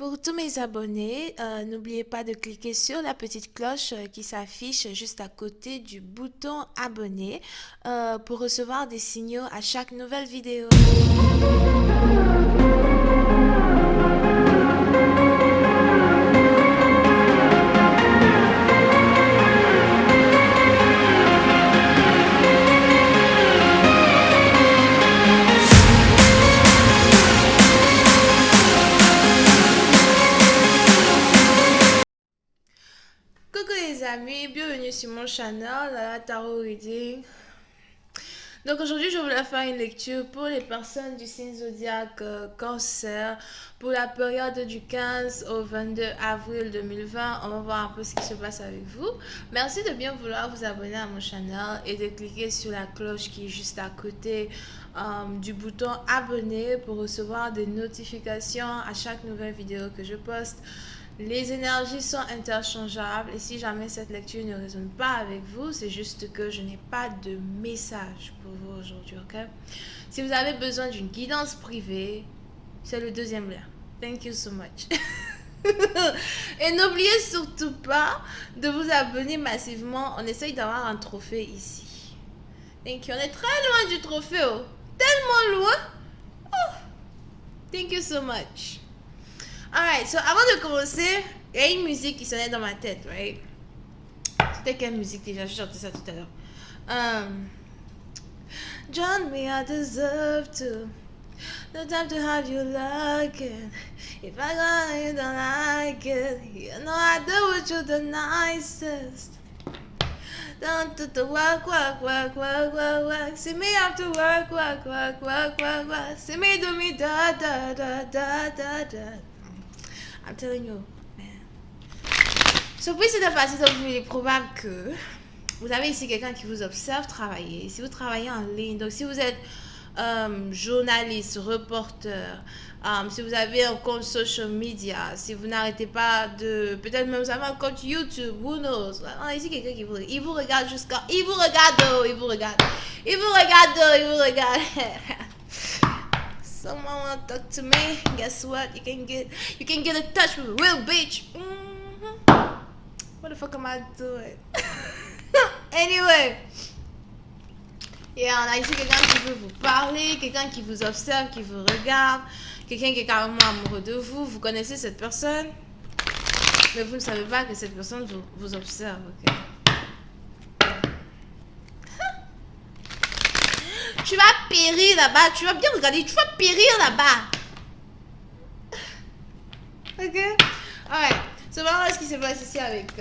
Pour tous mes abonnés, n'oubliez pas de cliquer sur la petite cloche qui s'affiche juste à côté du bouton abonner pour recevoir des signaux à chaque nouvelle vidéo. Coucou les amis, bienvenue sur mon channel, la Tarot Reading. Donc aujourd'hui je voulais faire une lecture pour les personnes du signe zodiaque Cancer pour la période du 15 au 22 avril 2020. On va voir un peu ce qui se passe avec vous. Merci de bien vouloir vous abonner à mon channel et de cliquer sur la cloche qui est juste à côté du bouton abonner pour recevoir des notifications à chaque nouvelle vidéo que je poste. Les énergies sont interchangeables et si jamais cette lecture ne résonne pas avec vous, c'est juste que je n'ai pas de message pour vous aujourd'hui, ok? Si vous avez besoin d'une guidance privée, c'est le deuxième lien. Thank you so much. Et n'oubliez surtout pas de vous abonner massivement. On essaye d'avoir un trophée ici. Thank you. On est très loin du trophée, oh. Tellement loin. Oh. Thank you so much. Alright, so avant de commencer, il y a une musique qui sonnait dans ma tête, right? C'était quelle musique déjà? J'ai chanté ça tout à l'heure. John, me, I deserve to. No time to have you like it. If I got you don't like it, you know I do with you the nicest. Don't do the work. See me have to work. See me do me da. I'm telling you, man. So, puis c'est partie, donc il est probable que vous avez ici quelqu'un qui vous observe travailler. Si vous travaillez en ligne, donc si vous êtes journaliste, reporter, si vous avez un compte social media, si vous n'arrêtez pas de... Peut-être même vous avez un compte YouTube, who knows? Ici quelqu'un qui vous regarde jusqu'à... Il vous regarde. Someone wanna talk to me? Guess what? You can get in touch with a real bitch. What the fuck am I doing? Anyway, on a ici quelqu'un qui veut vous parler, quelqu'un qui vous observe, qui vous regarde, quelqu'un qui est carrément amoureux de vous. Vous connaissez cette personne, mais vous ne savez pas que cette personne vous observe. Ok? Tu vas périr là-bas. Tu vas bien regarder. Tu vas périr là-bas. Ok? Alright. So, voilà ce qui se passe ici avec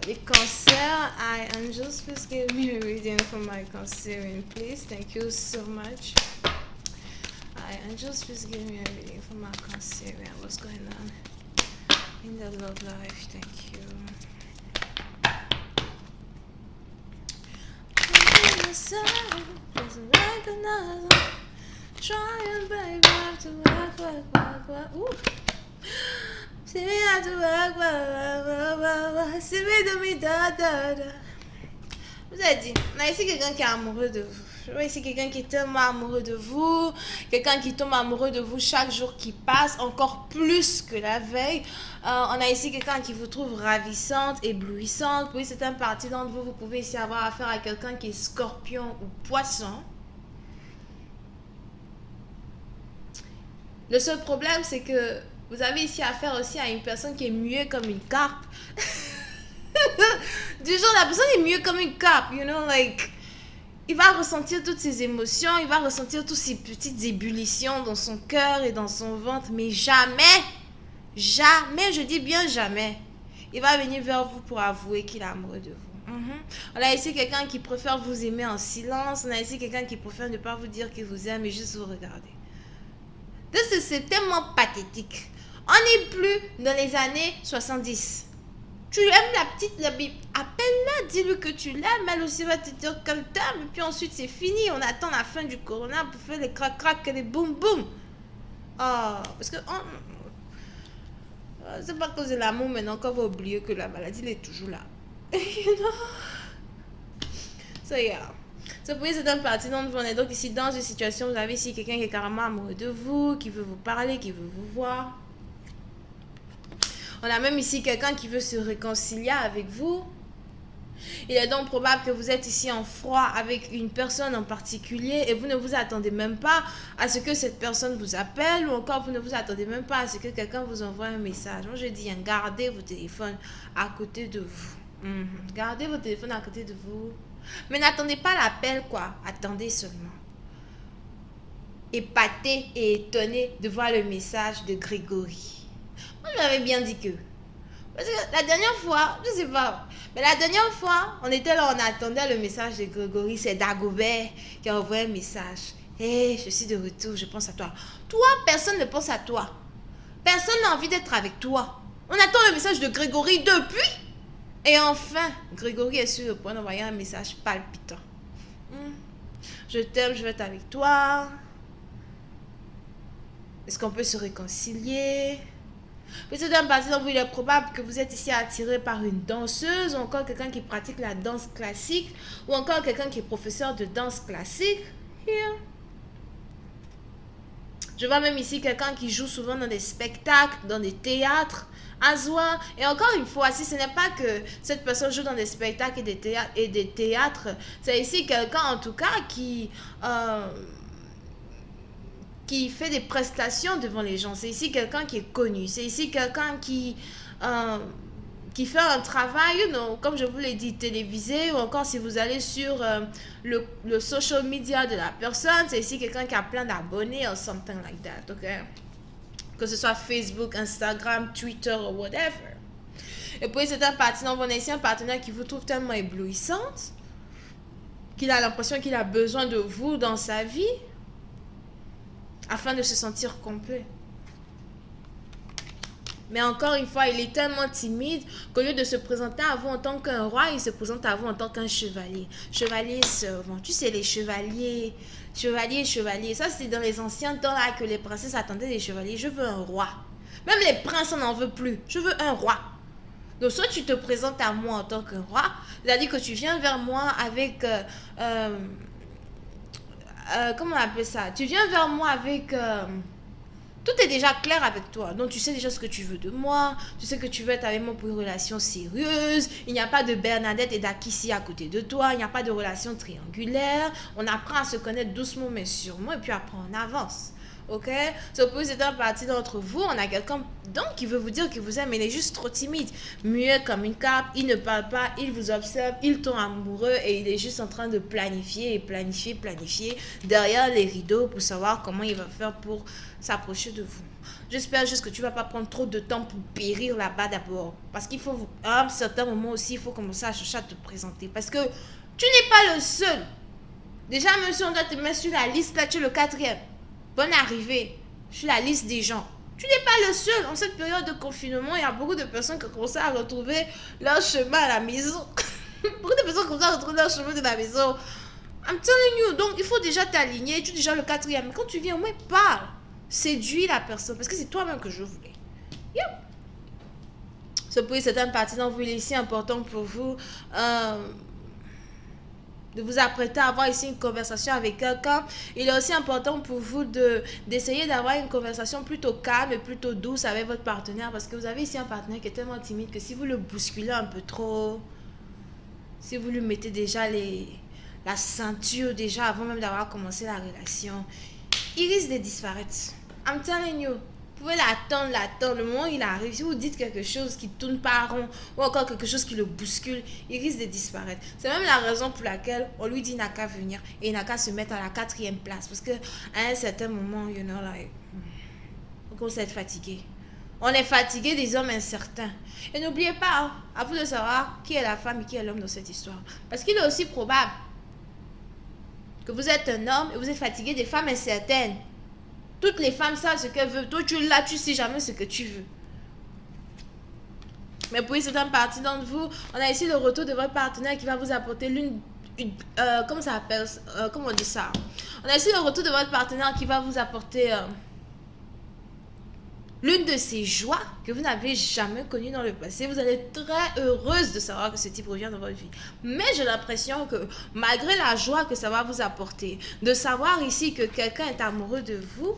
les cancers. Hi, angels, please give me a reading for my cancerian, please. Thank you so much. Hi, angels, please give me a reading for my cancerian. What's going on in their love life? Thank you. Trying, baby, I have to work. Ooh. See me have to work. See me do me da. Vous avez dit, on a ici quelqu'un qui est amoureux de vous. Je vois ici quelqu'un qui est tellement amoureux de vous, quelqu'un qui tombe amoureux de vous chaque jour qui passe, encore plus que la veille. On a ici quelqu'un qui vous trouve ravissante, éblouissante. Pour certaines parties d'entre vous, vous pouvez ici avoir affaire à quelqu'un qui est scorpion ou poisson. Le seul problème, c'est que vous avez ici affaire aussi à une personne qui est muette comme une carpe. Du genre, la personne est muette comme une carpe, you know, like... Il va ressentir toutes ses émotions, il va ressentir toutes ces petites ébullitions dans son cœur et dans son ventre, mais jamais, je dis bien jamais, il va venir vers vous pour avouer qu'il est amoureux de vous. On a ici quelqu'un qui préfère vous aimer en silence, on a ici quelqu'un qui préfère ne pas vous dire qu'il vous aime et juste vous regarder. C'est tellement pathétique. On n'est plus dans les années 70. Tu aimes la Bible, appelle-la, dis-lui que tu l'aimes, elle aussi va te dire qu'elle t'aime, et puis ensuite c'est fini, on attend la fin du corona pour faire les crac-crac et les boum-boum. Parce que c'est pas à cause de l'amour maintenant qu'on va oublier que la maladie elle est toujours là. You know? So yeah. So pour certaines parties d'entre vous, on est donc ici dans une situation, vous avez ici quelqu'un qui est carrément amoureux de vous, qui veut vous parler, qui veut vous voir. On a même ici quelqu'un qui veut se réconcilier avec vous. Il est donc probable que vous êtes ici en froid avec une personne en particulier et vous ne vous attendez même pas à ce que cette personne vous appelle ou encore vous ne vous attendez même pas à ce que quelqu'un vous envoie un message. Moi je dis, gardez vos téléphones à côté de vous. Gardez vos téléphones à côté de vous. Mais n'attendez pas l'appel quoi. Attendez seulement. Épaté et étonné de voir le message de Grégory. Moi je m'avais bien dit que... Parce que la dernière fois, je sais pas, mais la dernière fois, on était là, on attendait le message de Grégory. C'est Dagobert qui a envoyé un message. Hé, je suis de retour, je pense à toi. Toi, personne ne pense à toi. Personne n'a envie d'être avec toi. On attend le message de Grégory depuis. Et enfin, Grégory est sur le point d'envoyer un message palpitant. Je t'aime, je vais être avec toi. Est-ce qu'on peut se réconcilier? Peut-être d'un parti dont il est probable que vous êtes ici attiré par une danseuse, ou encore quelqu'un qui pratique la danse classique, ou encore quelqu'un qui est professeur de danse classique. Here. Je vois même ici quelqu'un qui joue souvent dans des spectacles, dans des théâtres. Azwa. Et encore une fois, si ce n'est pas que cette personne joue dans des spectacles et des théâtres, c'est ici quelqu'un en tout cas qui fait des prestations devant les gens. C'est ici quelqu'un qui est connu. C'est ici quelqu'un qui fait un travail, comme je vous l'ai dit, télévisé, ou encore si vous allez sur le social media de la personne, c'est ici quelqu'un qui a plein d'abonnés or something like that, ok? Que ce soit Facebook, Instagram, Twitter ou whatever. Et puis c'est un partenaire, on a ici un partenaire qui vous trouve tellement éblouissante, qu'il a l'impression qu'il a besoin de vous dans sa vie, afin de se sentir complet. Mais encore une fois, il est tellement timide qu'au lieu de se présenter à vous en tant qu'un roi, il se présente à vous en tant qu'un chevalier. Chevalier servant. Tu sais, les chevaliers. Chevalier. Ça, c'est dans les anciens temps là que les princesses attendaient des chevaliers. Je veux un roi. Même les princes, on n'en veut plus. Je veux un roi. Donc, soit tu te présentes à moi en tant qu'un roi, c'est-à-dire que tu viens vers moi avec... comment on appelle ça? Tu viens vers moi avec... tout est déjà clair avec toi. Donc, tu sais déjà ce que tu veux de moi. Tu sais que tu veux être avec moi pour une relation sérieuse. Il n'y a pas de Bernadette et d'Akissi à côté de toi. Il n'y a pas de relation triangulaire. On apprend à se connaître doucement mais sûrement. Et puis après, on avance. Ok? C'est un parti d'entre vous. On a quelqu'un donc qui veut vous dire qu'il vous aime, mais il est juste trop timide. Muet comme une carpe. Il ne parle pas. Il vous observe. Il tombe amoureux. Et il est juste en train de planifier derrière les rideaux pour savoir comment il va faire pour s'approcher de vous. J'espère juste que tu vas pas prendre trop de temps pour périr là-bas d'abord. Parce qu'il faut, à un certain moment aussi, il faut commencer à chercher à te présenter. Parce que tu n'es pas le seul. Déjà, même si on doit te mettre sur la liste, là, tu es le 4e. Bonne arrivée sur la liste des gens. Tu n'es pas le seul. En cette période de confinement, il y a beaucoup de personnes qui commencent à retrouver leur chemin à la maison. Beaucoup de personnes commencent à retrouver leur chemin de la maison. I'm telling you. Donc, il faut déjà t'aligner. Tu es déjà le 4e. Mais quand tu viens, au moins, parle. Séduis la personne. Parce que c'est toi-même que je voulais. Yep. Ce bruit, c'est un parti dont vous, il est ici important pour vous. De vous apprêter à avoir ici une conversation avec quelqu'un. Il est aussi important pour vous d'essayer d'avoir une conversation plutôt calme et plutôt douce avec votre partenaire, parce que vous avez ici un partenaire qui est tellement timide que si vous le bousculez un peu trop, si vous lui mettez déjà la ceinture déjà avant même d'avoir commencé la relation, il risque de disparaître. I'm telling you. Vous pouvez l'attendre. Le moment où il arrive, si vous dites quelque chose qui tourne pas rond ou encore quelque chose qui le bouscule, il risque de disparaître. C'est même la raison pour laquelle on lui dit il n'a qu'à venir et il n'a qu'à se mettre à la 4e place. Parce qu'à un certain moment, on commence à être fatigué. On est fatigué des hommes incertains. Et n'oubliez pas, à vous de savoir qui est la femme et qui est l'homme dans cette histoire. Parce qu'il est aussi probable que vous êtes un homme et vous êtes fatigué des femmes incertaines. Toutes les femmes savent ce qu'elles veulent. Toi, tu es là, tu sais jamais ce que tu veux. Mais pour c'est un parti d'entre vous, on a ici le retour de votre partenaire qui va vous apporter comment ça s'appelle? Comment on dit ça? On a ici le retour de votre partenaire qui va vous apporter l'une de ces joies que vous n'avez jamais connues dans le passé. Vous allez être très heureuse de savoir que ce type revient dans votre vie. Mais j'ai l'impression que malgré la joie que ça va vous apporter, de savoir ici que quelqu'un est amoureux de vous,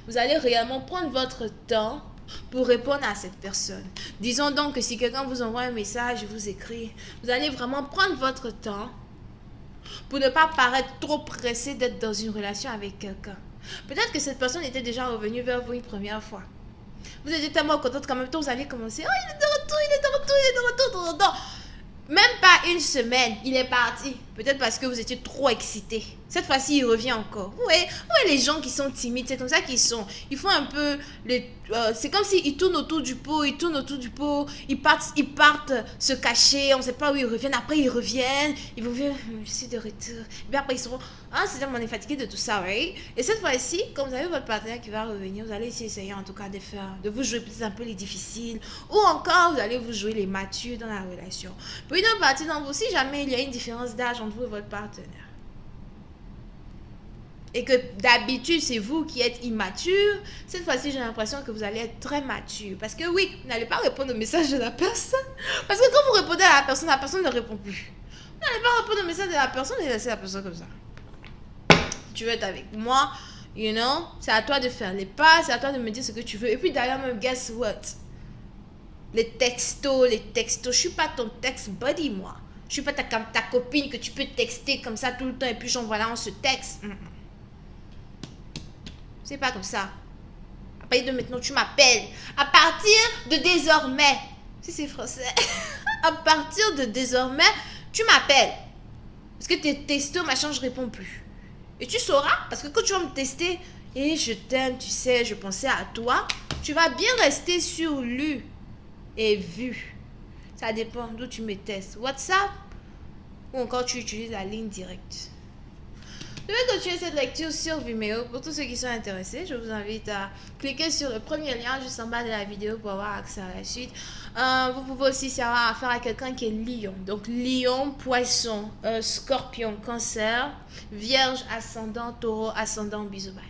vous allez réellement prendre votre temps pour répondre à cette personne. Disons donc que si quelqu'un vous envoie un message, vous écrit, vous allez vraiment prendre votre temps pour ne pas paraître trop pressé d'être dans une relation avec quelqu'un. Peut-être que cette personne était déjà revenue vers vous une première fois. Vous étiez tellement contente qu'en même temps vous avez commencé, oh il est de retour, il est de retour, il est de retour. Même pas une semaine, il est parti. Peut-être parce que vous étiez trop excité. Cette fois-ci, il revient encore. Vous voyez les gens qui sont timides, c'est comme ça qu'ils sont. Ils font un peu... c'est comme s'ils tournent autour du pot, ils partent se cacher, on ne sait pas où ils reviennent. Après, ils reviennent, ils vont dire, je suis de retour. Et puis après, ils seront, c'est-à-dire, on est fatigué de tout ça, right? Et cette fois-ci, quand vous avez votre partenaire qui va revenir, vous allez essayer en tout cas de vous jouer peut-être un peu les difficiles. Ou encore, vous allez vous jouer les matures dans la relation. Puis une partie dans vous, si jamais il y a une différence d'âge entre vous et votre partenaire, et que d'habitude c'est vous qui êtes immature, cette fois-ci j'ai l'impression que vous allez être très mature. Parce que oui, vous n'allez pas répondre au message de la personne. Parce que quand vous répondez à la personne ne répond plus. Vous n'allez pas répondre au message de la personne et laisser la personne comme ça. Tu veux être avec moi, c'est à toi de faire les pas, c'est à toi de me dire ce que tu veux. Et puis d'ailleurs même, guess what? Les textos, je suis pas ton text buddy moi. Je suis pas ta copine que tu peux texter comme ça tout le temps et puis voilà on se texte. C'est pas comme ça. À partir de maintenant, tu m'appelles. À partir de désormais, si c'est français, à partir de désormais, tu m'appelles. Parce que tes textos, machin, je réponds plus. Et tu sauras, parce que quand tu vas me tester, et je t'aime, tu sais, je pensais à toi, tu vas bien rester sur lu et vu. Ça dépend d'où tu me testes. WhatsApp ou encore tu utilises la ligne directe. Je vais continuer cette lecture sur Vimeo. Pour tous ceux qui sont intéressés, je vous invite à cliquer sur le premier lien juste en bas de la vidéo pour avoir accès à la suite. Vous pouvez aussi savoir affaire à quelqu'un qui est lion. Donc lion, poisson, scorpion, cancer, vierge, ascendant, taureau, ascendant, bisous, bye.